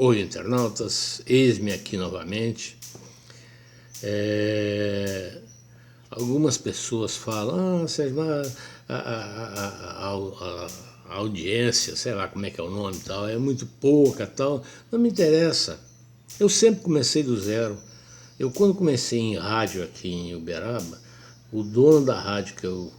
Oi, internautas, eis-me aqui novamente. Algumas pessoas falam, Sérgio, a audiência, sei lá como é que é o nome e tal, é muito pouca tal. Não me interessa. Eu sempre comecei do zero. Quando comecei em rádio aqui em Uberaba, o dono da rádio que eu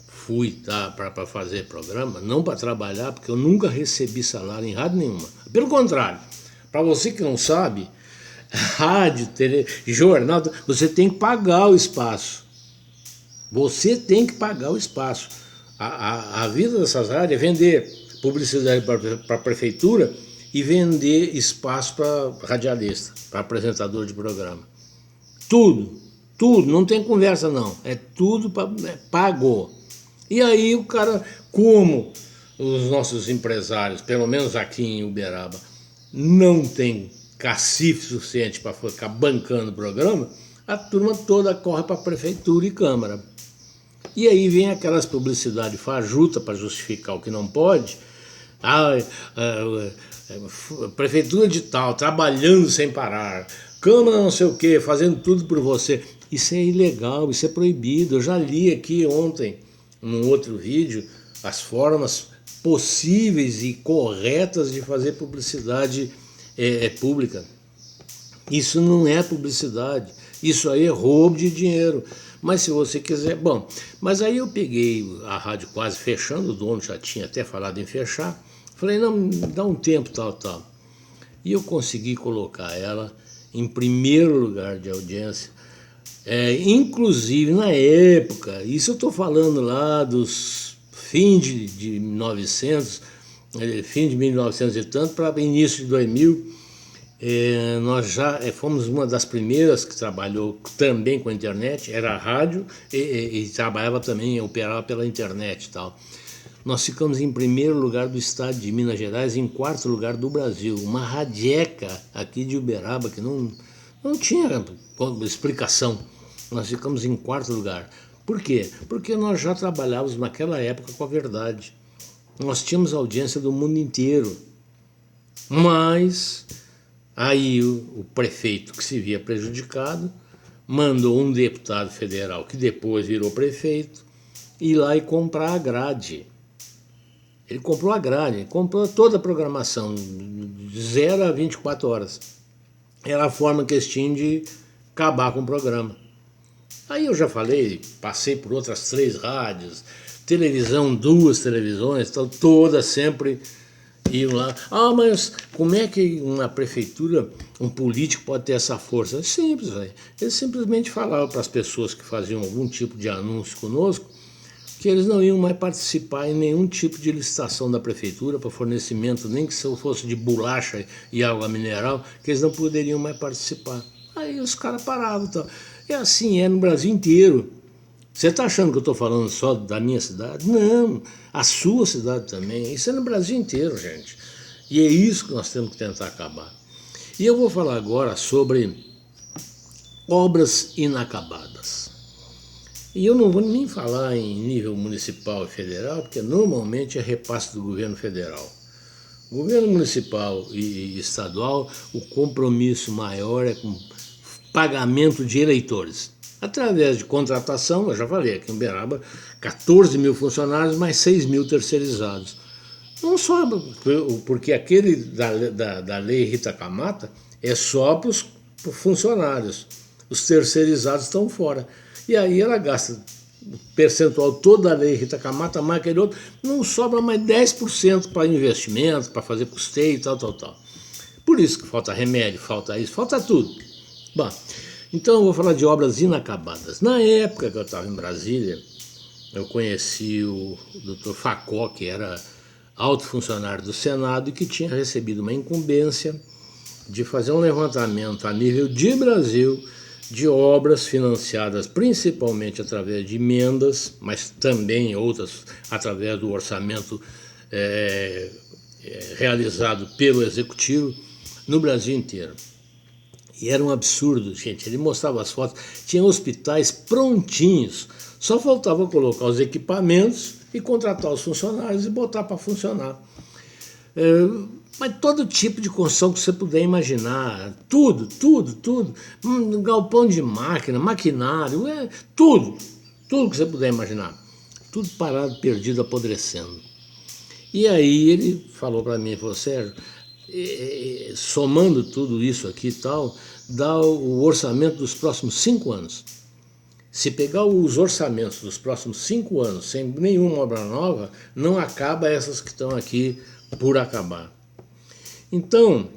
fui para fazer programa, não para trabalhar, porque eu nunca recebi salário em rádio nenhuma. Pelo contrário, para você que não sabe, rádio, jornal, você tem que pagar o espaço. Você tem que pagar o espaço. A vida dessas rádios é vender publicidade para a prefeitura e vender espaço para radialista, para apresentador de programa. Tudo, não tem conversa não, é tudo pagou. E aí o cara, como os nossos empresários, pelo menos aqui em Uberaba, não tem cacife suficiente para ficar bancando o programa, a turma toda corre para a prefeitura e câmara. E aí vem aquelas publicidades fajuta para justificar o que não pode. Prefeitura de tal, trabalhando sem parar, câmara não sei o que, fazendo tudo por você. Isso é ilegal, isso é proibido. Eu já li aqui ontem, num outro vídeo, as formas possíveis e corretas de fazer publicidade pública. Isso não é publicidade, isso aí é roubo de dinheiro. Mas se você quiser... Bom, mas aí eu peguei a rádio quase fechando, o dono já tinha até falado em fechar. Falei, não, dá um tempo, tal. E eu consegui colocar ela em primeiro lugar de audiência. Inclusive, na época, isso eu estou falando lá dos fim de 1900, fim de 1900 e tanto, para início de 2000, nós já fomos uma das primeiras que trabalhou também com a internet, era a rádio e trabalhava também, operava pela internet e tal. Nós ficamos em primeiro lugar do estado de Minas Gerais e em quarto lugar do Brasil. Uma radieca aqui de Uberaba que não tinha explicação. Nós ficamos em quarto lugar. Por quê? Porque nós já trabalhávamos naquela época com a verdade. Nós tínhamos audiência do mundo inteiro. Mas aí o prefeito, que se via prejudicado, mandou um deputado federal, que depois virou prefeito, ir lá e comprar a grade. Ele comprou a grade, comprou toda a programação, de 0 a 24 horas. Era a forma que eles tinham de acabar com o programa. Aí eu já falei, passei por outras 3 rádios, televisão, 2 televisões, todas sempre iam lá. Mas como é que uma prefeitura, um político pode ter essa força? É simples, velho. Eles simplesmente falavam para as pessoas que faziam algum tipo de anúncio conosco que eles não iam mais participar em nenhum tipo de licitação da prefeitura para fornecimento, nem que se fosse de bolacha e água mineral, que eles não poderiam mais participar. Aí os caras paravam. Então. É assim, no Brasil inteiro. Você está achando que eu estou falando só da minha cidade? Não, a sua cidade também. Isso é no Brasil inteiro, gente. E é isso que nós temos que tentar acabar. E eu vou falar agora sobre obras inacabadas. E eu não vou nem falar em nível municipal e federal, porque normalmente é repasse do governo federal. Governo municipal e estadual, o compromisso maior é com pagamento de eleitores. Através de contratação, eu já falei, aqui em Uberaba, 14 mil funcionários, mais 6 mil terceirizados. Não só porque aquele da lei Rita Camata é só para os funcionários. Os terceirizados estão fora. E aí ela gasta o percentual todo da lei Rita Camata, mais aquele outro, não sobra mais 10% para investimento, para fazer custeio e tal. Por isso que falta remédio, falta isso, falta tudo. Bom, então eu vou falar de obras inacabadas. Na época que eu estava em Brasília, eu conheci o Dr. Facó, que era alto funcionário do Senado e que tinha recebido uma incumbência de fazer um levantamento a nível de Brasil de obras financiadas principalmente através de emendas, mas também outras através do orçamento realizado pelo Executivo no Brasil inteiro. E era um absurdo, gente. Ele mostrava as fotos, tinha hospitais prontinhos, só faltava colocar os equipamentos e contratar os funcionários e botar para funcionar. Mas todo tipo de construção que você puder imaginar, tudo, tudo, tudo. Galpão de máquina, maquinário, tudo, tudo que você puder imaginar. Tudo parado, perdido, apodrecendo. E aí ele falou para mim, falou, Sérgio, somando tudo isso aqui e tal, dá o orçamento dos próximos 5 anos. Se pegar os orçamentos dos próximos 5 anos sem nenhuma obra nova, não acaba essas que estão aqui por acabar. Então,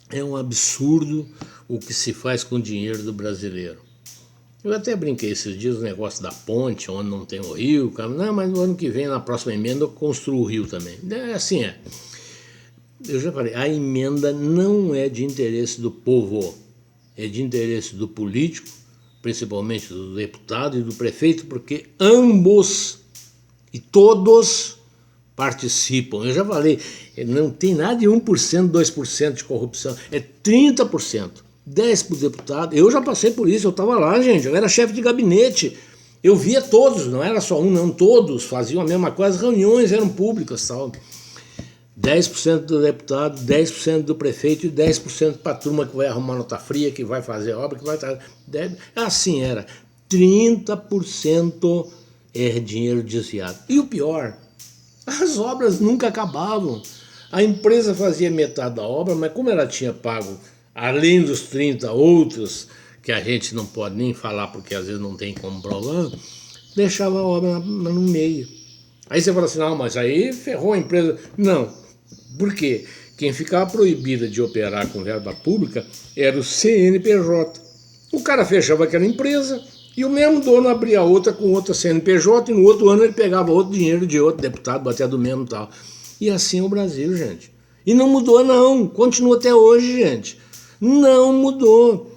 é um absurdo o que se faz com o dinheiro do brasileiro. Eu até brinquei esses dias o negócio da ponte, onde não tem o rio. Não, mas no ano que vem, na próxima emenda, eu construo o rio também. Assim é. Eu já falei, a emenda não é de interesse do povo, é de interesse do político, principalmente do deputado e do prefeito, porque ambos e todos participam. Eu já falei, não tem nada de 1%, 2% de corrupção, é 30%. 10 para o deputado. Eu já passei por isso, eu estava lá, gente, eu era chefe de gabinete. Eu via todos, não era só um, não, todos faziam a mesma coisa, as reuniões eram públicas, tal. 10% do deputado, 10% do prefeito e 10% para a turma que vai arrumar nota fria, que vai fazer obra, que vai... Assim era. 30% é dinheiro desviado. E o pior, as obras nunca acabavam. A empresa fazia metade da obra, mas como ela tinha pago, além dos 30 outros, que a gente não pode nem falar porque às vezes não tem como provar, deixava a obra no meio. Aí você fala assim, não, mas aí ferrou a empresa. Não, por quê? Quem ficava proibida de operar com verba pública era o CNPJ. O cara fechava aquela empresa e o mesmo dono abria outra com outra CNPJ e no outro ano ele pegava outro dinheiro de outro deputado, até do mesmo tal. E assim é o Brasil, gente. E não mudou não, continua até hoje, gente. Não mudou.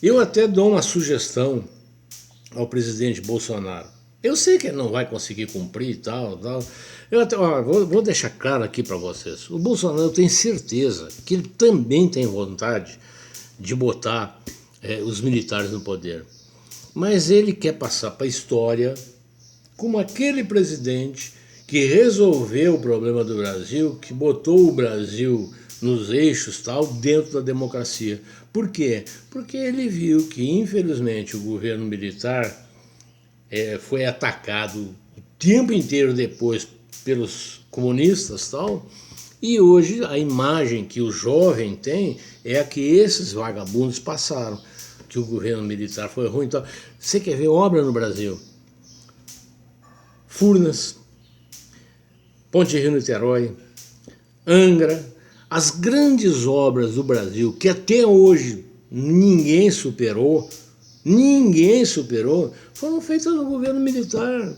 Eu até dou uma sugestão ao presidente Bolsonaro. Eu sei que ele não vai conseguir cumprir e tal. Eu até, vou deixar claro aqui para vocês. O Bolsonaro, eu tenho certeza que ele também tem vontade de botar os militares no poder. Mas ele quer passar para a história como aquele presidente que resolveu o problema do Brasil, que botou o Brasil nos eixos tal, dentro da democracia. Por quê? Porque ele viu que, infelizmente, o governo militar foi atacado o tempo inteiro depois pelos comunistas tal, e hoje a imagem que o jovem tem é a que esses vagabundos passaram, que o governo militar foi ruim tal. Você quer ver obra no Brasil? Furnas, Ponte Rio-Niterói, Angra, as grandes obras do Brasil, que até hoje ninguém superou, foram feitas no governo militar.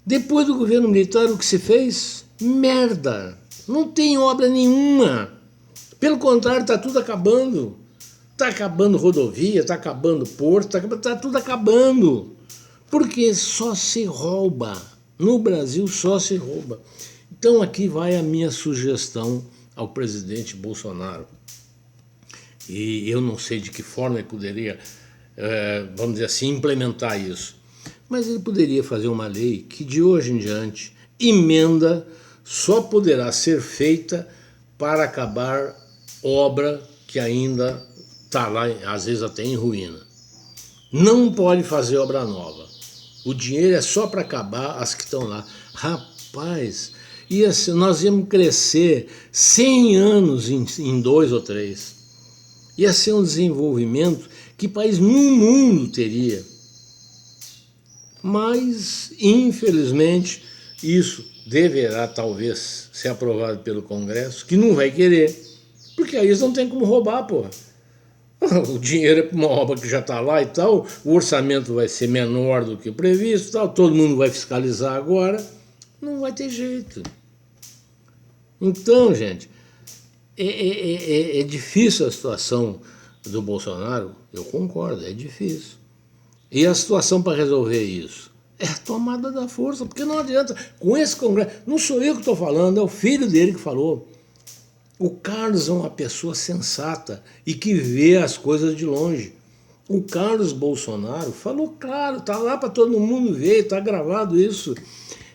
Depois do governo militar, o que se fez? Merda! Não tem obra nenhuma. Pelo contrário, está tudo acabando. Está acabando rodovia, está acabando porto, está tudo acabando. Porque só se rouba. No Brasil só se rouba. Então aqui vai a minha sugestão ao presidente Bolsonaro. E eu não sei de que forma ele poderia, vamos dizer assim, implementar isso. Mas ele poderia fazer uma lei que de hoje em diante, emenda só poderá ser feita para acabar obra que ainda está lá, às vezes até em ruína. Não pode fazer obra nova. O dinheiro é só para acabar as que estão lá. Rapaz, nós íamos crescer 100 anos em 2 ou 3. Ia ser um desenvolvimento que país no mundo teria. Mas, infelizmente, isso deverá talvez ser aprovado pelo Congresso, que não vai querer, porque aí eles não tem como roubar, porra. O dinheiro é para uma obra que já está lá e tal, o orçamento vai ser menor do que o previsto, tal, todo mundo vai fiscalizar agora, não vai ter jeito. Então, gente, é difícil a situação do Bolsonaro, eu concordo, é difícil. E a situação para resolver isso? É a tomada da força, porque não adianta, com esse Congresso, não sou eu que estou falando, é o filho dele que falou. O Carlos é uma pessoa sensata e que vê as coisas de longe. O Carlos Bolsonaro falou claro, está lá para todo mundo ver, está gravado isso.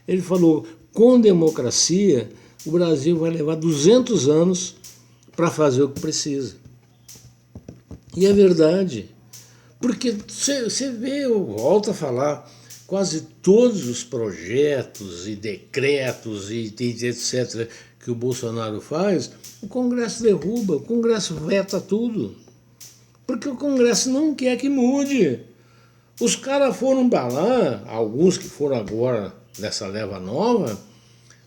Ele falou, com democracia o Brasil vai levar 200 anos para fazer o que precisa. E é verdade. Porque você vê, eu volto a falar, quase todos os projetos e decretos e etc. que o Bolsonaro faz, o Congresso derruba, o Congresso veta tudo. Porque o Congresso não quer que mude. Os caras foram para lá, alguns que foram agora nessa leva nova,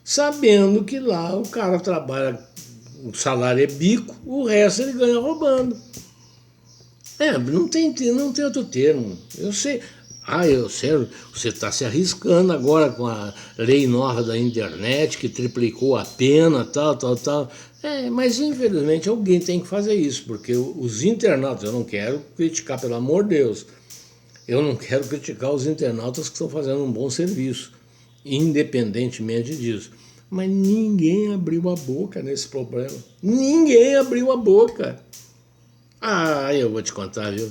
sabendo que lá o cara trabalha, o salário é bico, o resto ele ganha roubando. Não tem outro termo. Eu sei. Eu sei, você está se arriscando agora com a lei nova da internet, que triplicou a pena, tal. Mas infelizmente alguém tem que fazer isso, porque os internautas, eu não quero criticar, pelo amor de Deus, eu não quero criticar os internautas que estão fazendo um bom serviço, independentemente disso. Mas ninguém abriu a boca nesse problema. Ninguém abriu a boca. Eu vou te contar, viu?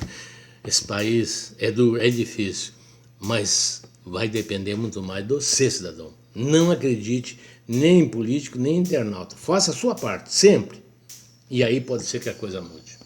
Esse país é difícil, mas vai depender muito mais de você, cidadão. Não acredite nem em político, nem em internauta. Faça a sua parte, sempre. E aí pode ser que a coisa mude.